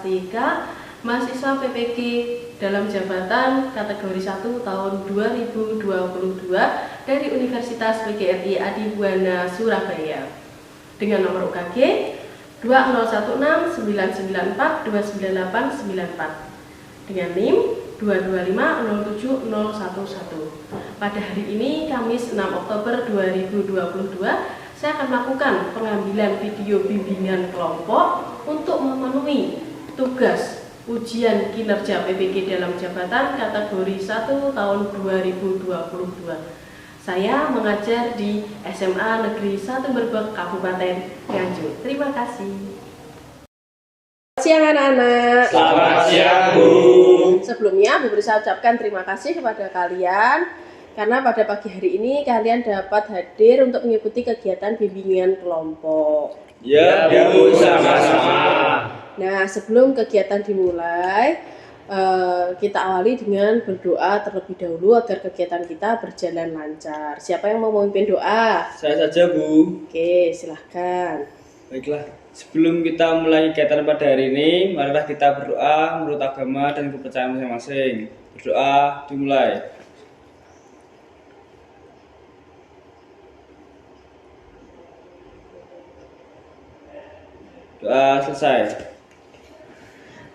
Kartika, mahasiswa PPG dalam jabatan kategori 1 tahun 2022 dari Universitas PGRI Adibuana Surabaya dengan nomor UKG 201699429894 dengan NIM 225070111. Pada hari ini Kamis 6 Oktober 2022 saya akan melakukan pengambilan video bimbingan kelompok untuk memenuhi tugas ujian kinerja PPG dalam jabatan kategori 1 tahun 2022. Saya mengajar di SMA Negeri 1 Merbek Kabupaten Nganjuk. Terima kasih. Selamat siang anak-anak. Selamat siang Bu. Sebelumnya Bu Brisa ucapkan terima kasih kepada kalian karena pada pagi hari ini kalian dapat hadir untuk mengikuti kegiatan bimbingan kelompok. Ya Bu, sama-sama. Nah, sebelum kegiatan dimulai, kita awali dengan berdoa terlebih dahulu agar kegiatan kita berjalan lancar. Siapa yang mau memimpin doa? Saya saja Bu. Oke, silahkan. Baiklah, sebelum kita mulai kegiatan pada hari ini, marilah kita berdoa menurut agama dan kepercayaan masing-masing. Berdoa dimulai. Doa selesai.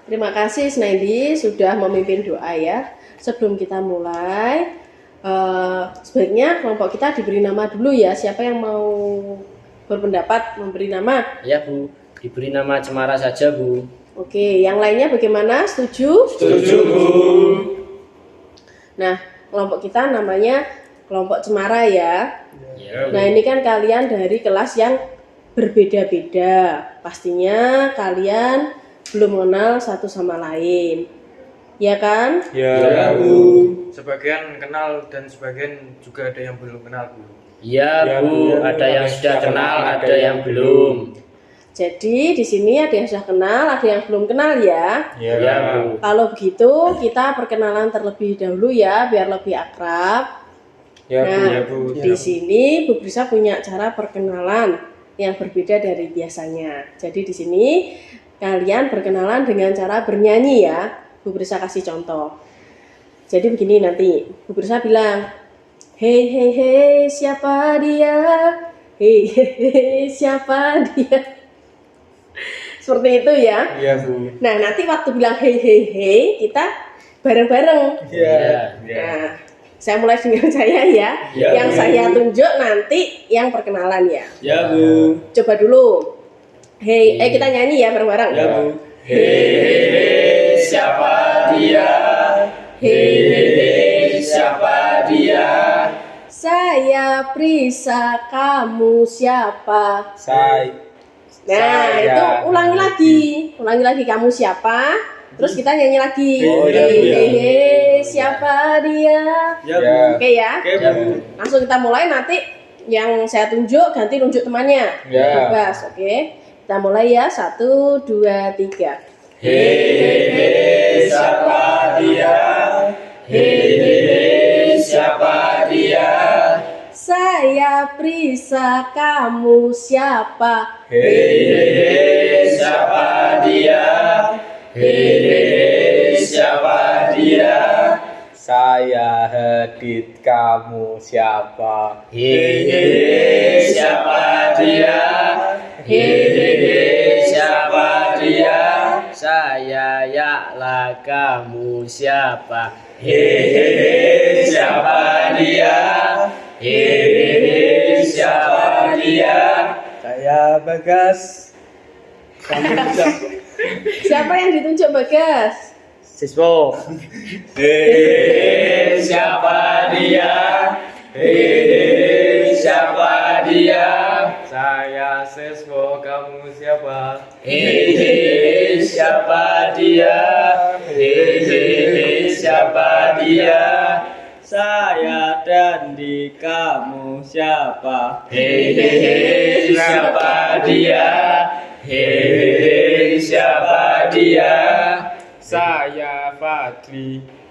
Terima kasih Snaidi sudah memimpin doa ya. Sebelum kita mulai, sebaiknya kelompok kita diberi nama dulu ya. Siapa yang mau berpendapat memberi nama? Ya Bu, diberi nama Cemara saja Bu. Oke, yang lainnya bagaimana? Setuju? Setuju Bu. Nah, kelompok kita namanya kelompok Cemara ya. Ya, Nah, ini kan kalian dari kelas yang berbeda-beda. Pastinya kalian belum mengenal satu sama lain. Ya kan? Ya Bu. Sebagian kenal dan sebagian juga ada yang belum kenal Bu. Iya Bu, ada yang sudah kenal, ada yang belum. Jadi di sini ada yang sudah kenal, ada yang belum kenal ya. Iya Bu. Kalau begitu kita perkenalan terlebih dahulu ya, biar lebih akrab. Nah, di sini Bu Brisa punya cara perkenalan yang berbeda dari biasanya. Jadi di sini kalian berkenalan dengan cara bernyanyi ya. Bu Brisa kasih contoh. Jadi begini nanti, Bu Brisa bilang, "Hei hei hei, siapa dia? Hei hei hei, siapa dia?" Seperti itu ya. Iya Bu. Nah, nanti waktu bilang hei hei hei, kita bareng-bareng. Iya. Nah, saya mulai dengan saya ya. Ya, Yang Bu. saya tunjuk nanti yang perkenalan ya. Ya Bu. Coba dulu. Hei, kita nyanyi ya bareng-bareng. Ya Bu. Hei, siapa dia? Hei, siapa dia? Saya Prisa, kamu siapa? Nah, itu ulangi lagi kamu siapa? Terus kita nyanyi lagi. Oh, iya, Hei, iya. hei, hei, siapa dia? Ya Bu. Oke ya. Oke Bu. Langsung kita mulai nanti yang saya tunjuk ganti tunjuk temannya. Ya. Bebas, oke. Kita mulai ya, 1, 2, 3. Hei, siapa dia? Hei, siapa dia? Saya Prisa, kamu siapa? Hei, siapa dia? Hei, siapa dia? Saya Hadid, kamu siapa? Hei, siapa dia? Hei, siapa dia? Saya Yakla, kamu siapa? Hei, siapa dia? Hei, siapa dia? Saya Bagas. Kamu siapa? Siapa yang ditunjuk Bagas? Siswo. Hei, siapa dia? Hei, siapa dia? Saya Siswo, kamu siapa? Hei, siapa dia? Hei, siapa dia? Saya Dandi, kamu siapa? Hei, siapa dia? Hei, siapa dia? Saya Fadli.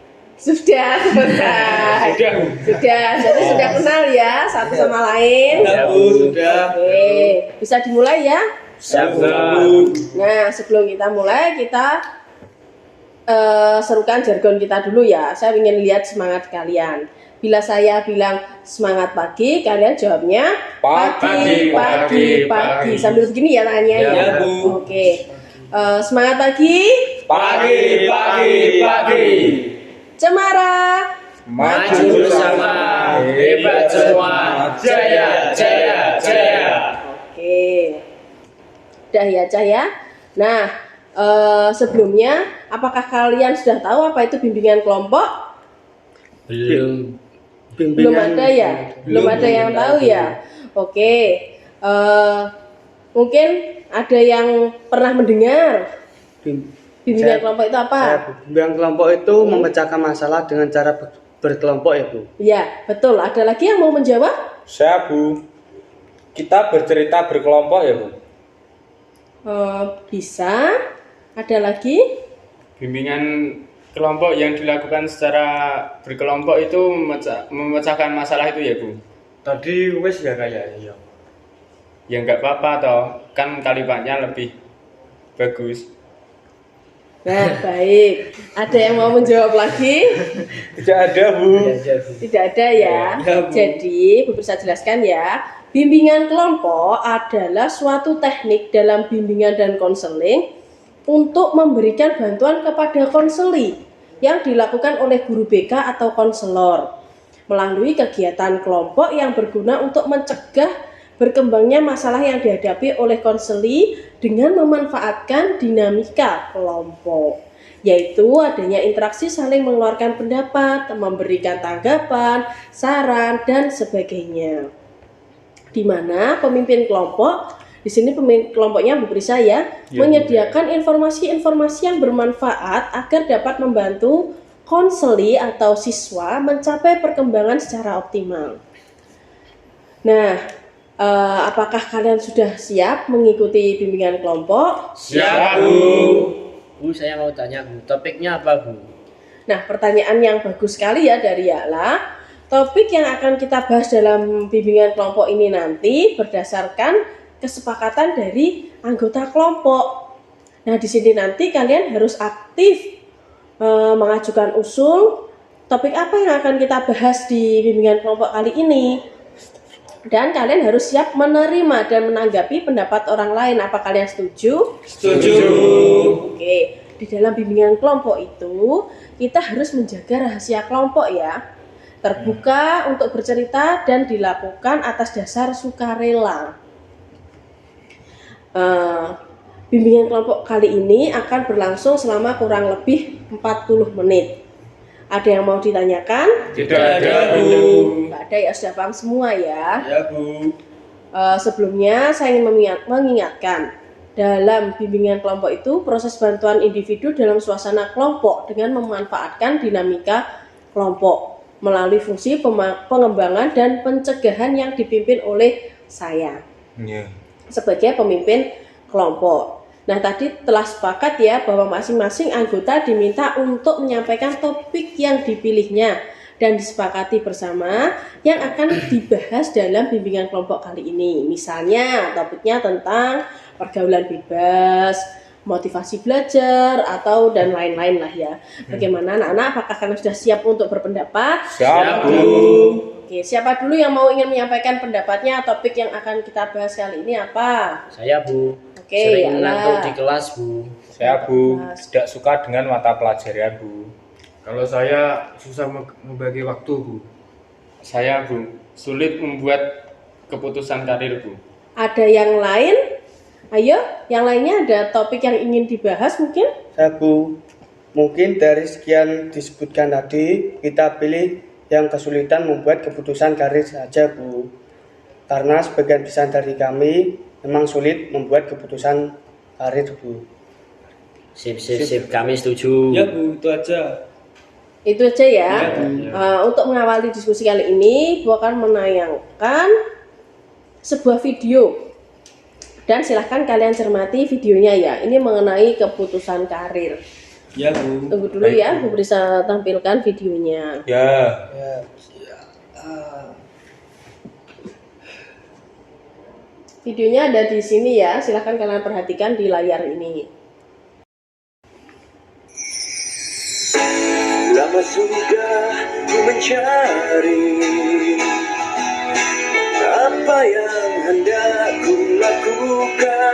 Sudah selesai. Sudah. Jadi sudah kenal ya satu sama lain. Ya Bu, sudah. Oke, bisa dimulai ya. Siap, Bu. Nah, sebelum kita mulai, kita serukan jargon kita dulu ya. Saya ingin lihat semangat kalian. Bila saya bilang semangat pagi, kalian jawabnya Pagi, pagi. Sambil begini ya tangannya. Ya, Bu. Oke. Semangat pagi. Pagi. Cemara. Maju bersama, hebat semua, jaya. Oke. Udah ya, Cah ya. Nah, sebelumnya apakah kalian sudah tahu apa itu bimbingan kelompok? Belum ada ya? Belum ada yang tahu ya? Oke. Mungkin ada yang pernah mendengar bimbingan kelompok itu apa? Bimbingan kelompok itu memecahkan masalah dengan cara berkelompok ya Bu. Ya, betul. Ada lagi yang mau menjawab? Saya, Bu. Kita bercerita berkelompok ya, Bu. Bisa. Ada lagi? Bimbingan kelompok yang dilakukan secara berkelompok itu memecahkan masalah itu ya Bu? Tadi wes ya kayaknya. Ya nggak apa-apa toh, kan kalimatnya lebih bagus. Nah, baik. Ada yang mau menjawab lagi? Tidak ada, Bu. Tidak ada ya. Jadi, Bu bisa jelaskan ya. Bimbingan kelompok adalah suatu teknik dalam bimbingan dan konseling untuk memberikan bantuan kepada konseli yang dilakukan oleh guru BK atau konselor melalui kegiatan kelompok yang berguna untuk mencegah berkembangnya masalah yang dihadapi oleh konseli dengan memanfaatkan dinamika kelompok, yaitu adanya interaksi saling mengeluarkan pendapat, memberikan tanggapan, saran, dan sebagainya. Di mana pemimpin kelompok, di sini pemimpin kelompoknya Bu Prisa ya, menyediakan informasi-informasi yang bermanfaat agar dapat membantu konseli atau siswa mencapai perkembangan secara optimal. Nah, apakah kalian sudah siap mengikuti bimbingan kelompok? Siap, Bu. Bu, saya mau tanya Bu, topiknya apa Bu? Nah, pertanyaan yang bagus sekali ya dari Yala. Topik yang akan kita bahas dalam bimbingan kelompok ini nanti berdasarkan kesepakatan dari anggota kelompok. Nah, di sini nanti kalian harus aktif mengajukan usul topik apa yang akan kita bahas di bimbingan kelompok kali ini. Dan kalian harus siap menerima dan menanggapi pendapat orang lain. Apa kalian setuju? Setuju. Oke, di dalam bimbingan kelompok itu kita harus menjaga rahasia kelompok ya. Terbuka untuk bercerita dan dilakukan atas dasar sukarela. Bimbingan kelompok kali ini akan berlangsung selama kurang lebih 40 menit. Ada yang mau ditanyakan? Tidak ada, Bu. Nggak ada ya, sudah paham semua ya. Ya, Bu. Sebelumnya saya ingin mengingatkan, dalam bimbingan kelompok itu proses bantuan individu dalam suasana kelompok dengan memanfaatkan dinamika kelompok melalui fungsi pengembangan dan pencegahan yang dipimpin oleh saya sebagai pemimpin kelompok. Nah, tadi telah sepakat ya bahwa masing-masing anggota diminta untuk menyampaikan topik yang dipilihnya dan disepakati bersama yang akan dibahas dalam bimbingan kelompok kali ini. Misalnya topiknya tentang pergaulan bebas, motivasi belajar, atau dan lain-lain lah ya. Bagaimana anak-anak, apakah kalian sudah siap untuk berpendapat? Siap, Bu. Oke, siapa dulu yang mau ingin menyampaikan pendapatnya? Topik yang akan kita bahas kali ini apa? Saya Bu, Oke, sering Yala. ngantuk di kelas Bu. Saya, Bu, tidak suka dengan mata pelajaran, Bu. Kalau saya susah membagi waktu Bu. Saya Bu, sulit membuat keputusan karir Bu. Ada yang lain? Ayo, yang lainnya ada topik yang ingin dibahas mungkin? Saya Bu, mungkin dari sekian disebutkan tadi kita pilih yang kesulitan membuat keputusan karir saja Bu. Karena sebagian besar dari kami memang sulit membuat keputusan karir Bu. Sip, kami setuju. Ya, Bu, itu aja. Itu aja ya. Untuk mengawali diskusi kali ini, Bu akan menayangkan sebuah video. Dan silahkan kalian cermati videonya ya. Ini mengenai keputusan karir. Ya, Bu. Tunggu dulu ya, Bu bisa tampilkan videonya. Ya. Videonya ada di sini ya, silahkan kalian perhatikan di layar ini. Lama sudah ku mencari apa yang hendak ku lakukan.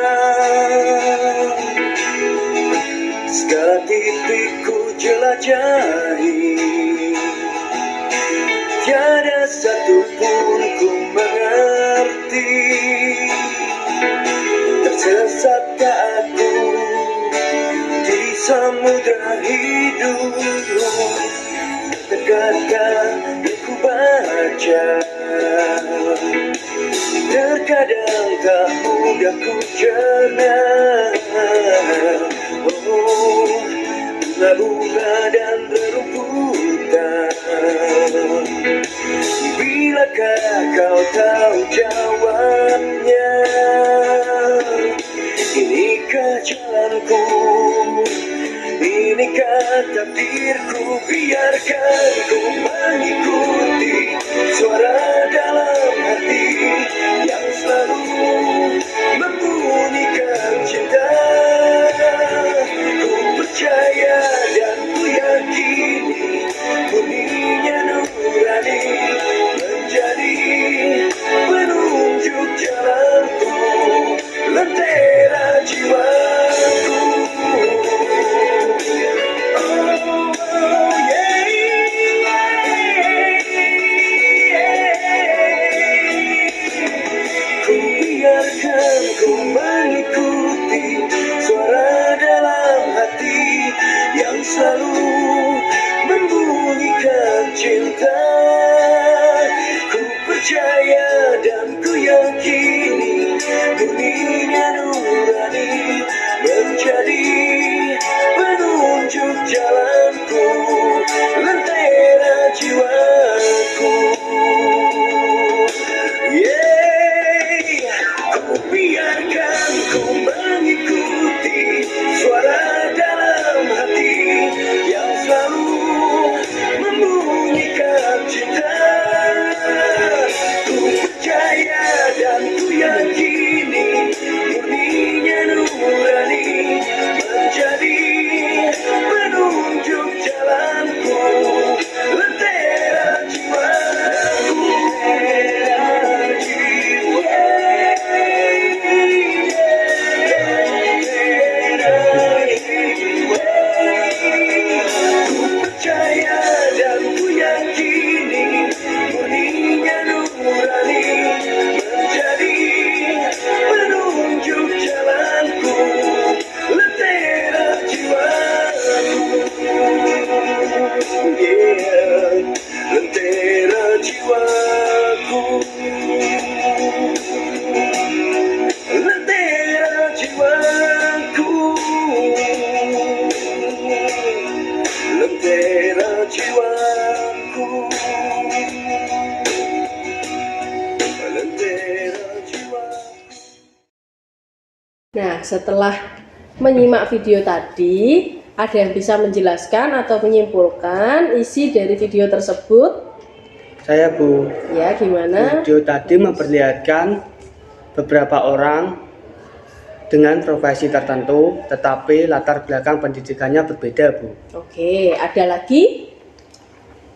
Segala titik ku jelajahi, tiada satupun ku mengerti. Tersesatkah aku di samudra hidup? Tekatkah yang ku baca? Terkadang tak mudah ku cerna. Oh, bunga-bunga dan rerumputan, bilakah kau tahu jawabnya? Inikah jalanku, inikah takdirku? Biarkan ku mengikuti suara dalam hati yang selalu membunyikan cinta. Ku percaya dan ku yakini bunyinya nurani menjadi penunjuk jalanku, lentera jiwaku. Ku biarkan ku mengikuti suara dalam hati yang selalu membunyikan cinta. Ku percaya dan ku yakini bunyinya nurani menjadi penunjuk jalanku, lentera jiwaku. Ku biarkan ku mengikuti suara dalam hati yang selalu membunyikan cinta. Ku percaya dan ku yakini bunyinya nurani menjadi penunjuk jalanku, lentera jiwaku, lentera jiwaku. Ku percaya dan ku yakini bunyinya nurani menjadi penunjuk jalanku, lentera jiwaku. Lentera jiwaku, lentera jiwaku, lentera jiwaku, lentera jiwaku. Nah, setelah menyimak video tadi, ada yang bisa menjelaskan atau menyimpulkan isi dari video tersebut? Saya, Bu. Ya, gimana? Video tadi memperlihatkan beberapa orang dengan profesi tertentu, tetapi latar belakang pendidikannya berbeda, Bu. Oke, ada lagi?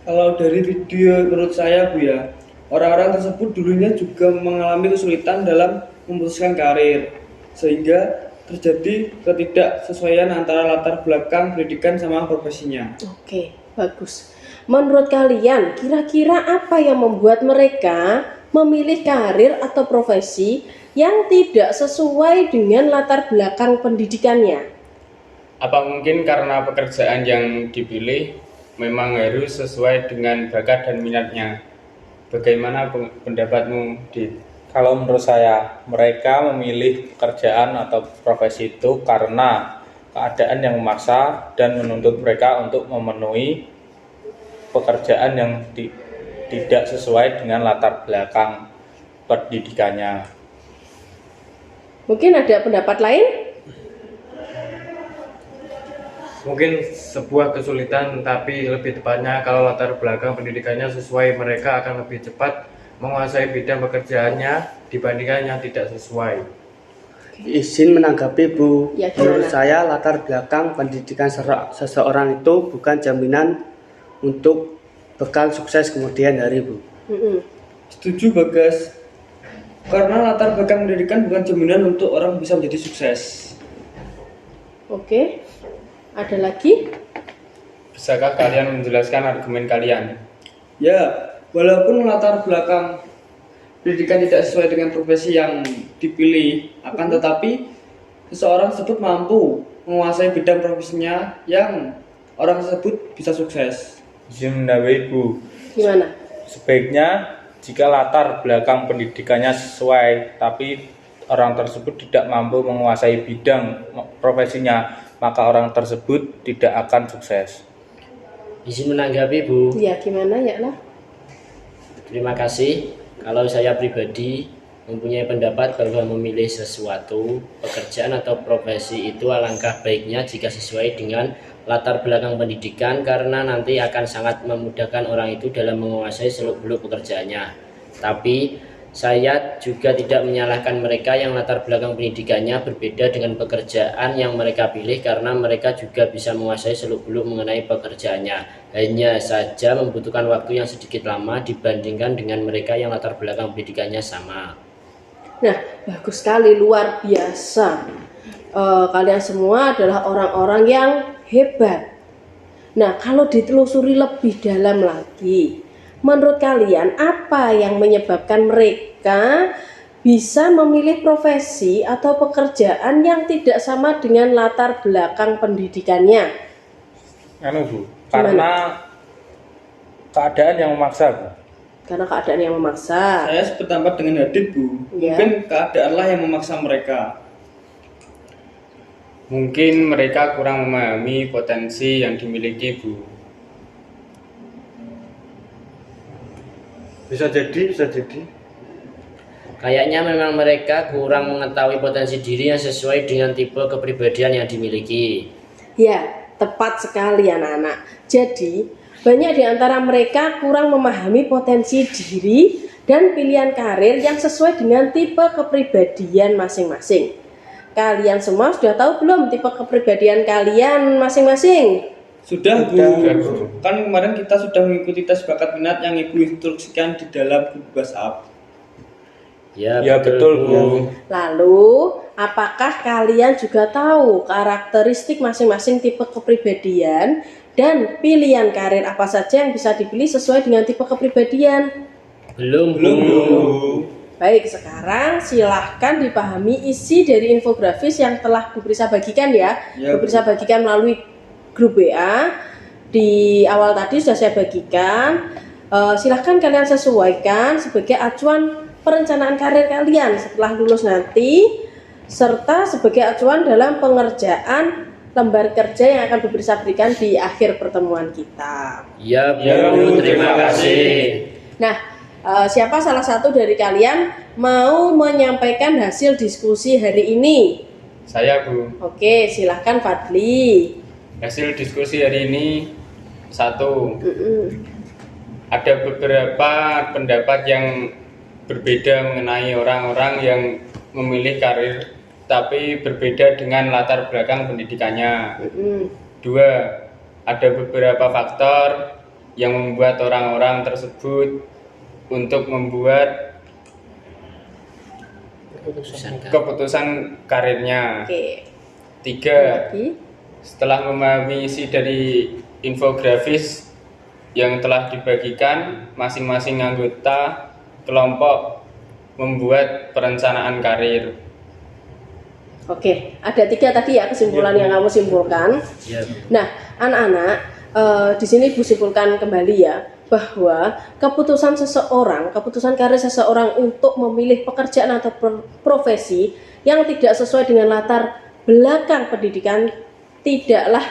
Kalau dari video menurut saya Bu ya, orang-orang tersebut dulunya juga mengalami kesulitan dalam memutuskan karir, sehingga terjadi ketidaksesuaian antara latar belakang pendidikan sama profesinya. Oke, bagus. Menurut kalian, kira-kira apa yang membuat mereka memilih karir atau profesi yang tidak sesuai dengan latar belakang pendidikannya? Apa mungkin karena pekerjaan yang dipilih memang harus sesuai dengan bakat dan minatnya? Bagaimana pendapatmu, Dit? Kalau menurut saya, mereka memilih pekerjaan atau profesi itu karena keadaan yang memaksa dan menuntut mereka untuk memenuhi pekerjaan yang tidak sesuai dengan latar belakang pendidikannya. Mungkin ada pendapat lain? Mungkin sebuah kesulitan, tapi lebih tepatnya kalau latar belakang pendidikannya sesuai, mereka akan lebih cepat menguasai bidang pekerjaannya dibandingkan yang tidak sesuai. Izin menanggapi Bu. Ya, Menurut gimana? saya latar belakang pendidikan seseorang itu bukan jaminan untuk bekal sukses kemudian hari Bu. Mm-mm. Setuju Bagas. Karena latar belakang pendidikan bukan jaminan untuk orang bisa menjadi sukses. Oke, ada lagi? Bisakah kalian menjelaskan argumen kalian? Ya, walaupun latar belakang pendidikan tidak sesuai dengan profesi yang dipilih, akan tetapi seseorang tersebut mampu menguasai bidang profesinya yang orang tersebut bisa sukses. Izin menambahi Bu, Gimana? sebaiknya jika latar belakang pendidikannya sesuai, tapi orang tersebut tidak mampu menguasai bidang profesinya, maka orang tersebut tidak akan sukses. Izin menanggapi Bu. Ya, gimana ya lah? Terima kasih. Kalau saya pribadi mempunyai pendapat bahwa memilih sesuatu pekerjaan atau profesi itu alangkah baiknya jika sesuai dengan latar belakang pendidikan, karena nanti akan sangat memudahkan orang itu dalam menguasai seluk-beluk pekerjaannya. Tapi saya juga tidak menyalahkan mereka yang latar belakang pendidikannya berbeda dengan pekerjaan yang mereka pilih, karena mereka juga bisa menguasai seluk-beluk mengenai pekerjaannya. Hanya saja membutuhkan waktu yang sedikit lama dibandingkan dengan mereka yang latar belakang pendidikannya sama. Nah, bagus sekali, luar biasa. Kalian semua adalah orang-orang yang hebat. Nah, kalau ditelusuri lebih dalam lagi, menurut kalian apa yang menyebabkan mereka bisa memilih profesi atau pekerjaan yang tidak sama dengan latar belakang pendidikannya? Bu, karena keadaan yang memaksa Bu. Karena keadaan yang memaksa. Saya sependapat dengan Hadid Bu. Ya. Mungkin keadaanlah yang memaksa mereka. Mungkin mereka kurang memahami potensi yang dimiliki Bu. Bisa jadi. Kayaknya memang mereka kurang mengetahui potensi diri yang sesuai dengan tipe kepribadian yang dimiliki. Ya, tepat sekali anak-anak. Jadi, banyak di antara mereka kurang memahami potensi diri dan pilihan karir yang sesuai dengan tipe kepribadian masing-masing. Kalian semua sudah tahu belum tipe kepribadian kalian masing-masing? Sudah Bu. Kan kemarin kita sudah mengikuti tes bakat minat yang Ibu instruksikan di dalam grup WhatsApp. Ya, Ya betul Bu. Lalu, apakah kalian juga tahu karakteristik masing-masing tipe kepribadian dan pilihan karir apa saja yang bisa dipilih sesuai dengan tipe kepribadian? Belum. Baik, sekarang silahkan dipahami isi dari infografis yang telah Bu Prisa bagikan ya. Ya, Bu Prisa bagikan melalui grup WA. Di awal tadi sudah saya bagikan. Silahkan kalian sesuaikan sebagai acuan perencanaan karir kalian setelah lulus nanti, serta sebagai acuan dalam pengerjaan lembar kerja yang akan Bu Prisa berikan di akhir pertemuan kita. Ya Bu, terima kasih. Nah, siapa salah satu dari kalian mau menyampaikan hasil diskusi hari ini? Saya Bu. Oke, silahkan Fadli. Hasil diskusi hari ini 1. Mm-mm. Ada beberapa pendapat yang berbeda mengenai orang-orang yang memilih karir tapi berbeda dengan latar belakang pendidikannya. Mm-mm. 2. Ada beberapa faktor yang membuat orang-orang tersebut untuk membuat keputusan karirnya. Oke. 3. Lagi. Setelah memahami isi dari infografis yang telah dibagikan, masing-masing anggota kelompok membuat perencanaan karir. Oke, ada 3 tadi ya kesimpulan yang kamu simpulkan. Ya Bu. Nah, anak-anak, di sini Bu simpulkan kembali ya bahwa keputusan karir seseorang untuk memilih pekerjaan atau profesi yang tidak sesuai dengan latar belakang pendidikan tidaklah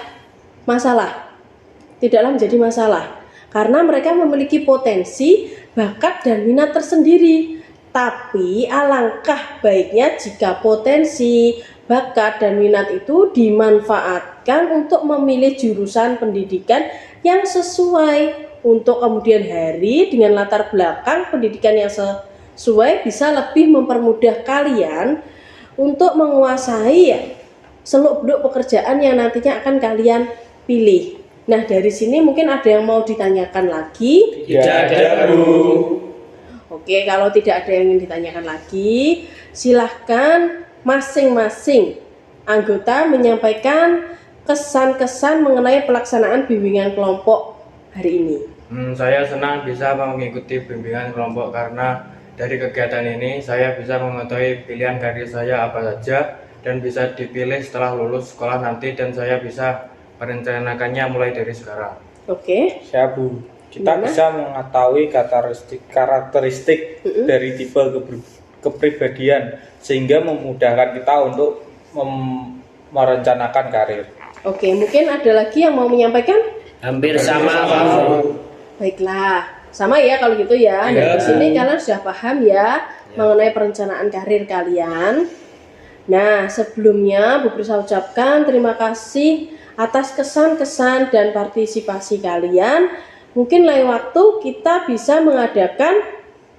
menjadi masalah karena mereka memiliki potensi, bakat dan minat tersendiri. Tapi alangkah baiknya jika potensi, bakat dan minat itu dimanfaatkan untuk memilih jurusan pendidikan yang sesuai untuk kemudian hari dengan latar belakang pendidikan yang sesuai bisa lebih mempermudah kalian untuk menguasai seluk-beluk pekerjaan yang nantinya akan kalian pilih. Nah, dari sini mungkin ada yang mau ditanyakan lagi? Tidak ada, Bu. Oke, kalau tidak ada yang ingin ditanyakan lagi, silahkan masing-masing anggota menyampaikan kesan-kesan mengenai pelaksanaan bimbingan kelompok hari ini. Saya senang bisa mengikuti bimbingan kelompok karena dari kegiatan ini saya bisa mengetahui pilihan karir saya apa saja dan bisa dipilih setelah lulus sekolah nanti, dan saya bisa merencanakannya mulai dari sekarang. Oke. Ya, Bu. Kita Gimana? bisa mengetahui karakteristik dari tipe kepribadian sehingga memudahkan kita untuk merencanakan karir. Oke, mungkin ada lagi yang mau menyampaikan? Hampir sama, Pak. Baiklah, sama ya kalau gitu ya. Nah, di sini kalian sudah paham ya mengenai perencanaan karir kalian. Nah, sebelumnya Bu Prisa ucapkan terima kasih atas kesan-kesan dan partisipasi kalian. Mungkin lain waktu kita bisa mengadakan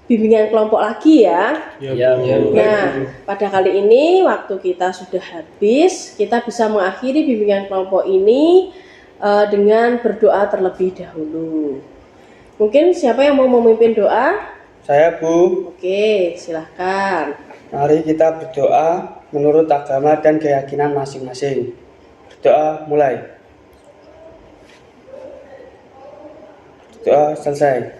bimbingan kelompok lagi ya. Ya, Bu. Nah, pada kali ini waktu kita sudah habis. Kita bisa mengakhiri bimbingan kelompok ini dengan berdoa terlebih dahulu. Mungkin siapa yang mau memimpin doa? Saya, Bu. Oke, silahkan. Mari kita berdoa menurut agama dan keyakinan masing-masing. Berdoa mulai. Doa selesai.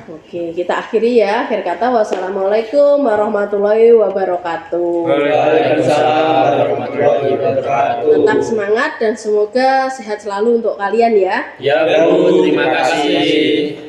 Oke, kita akhiri ya. Akhir kata, wassalamualaikum warahmatullahi wabarakatuh. Waalaikumsalam warahmatullahi wabarakatuh. Tetap semangat dan semoga sehat selalu untuk kalian ya. Ya, Bu. Terima kasih.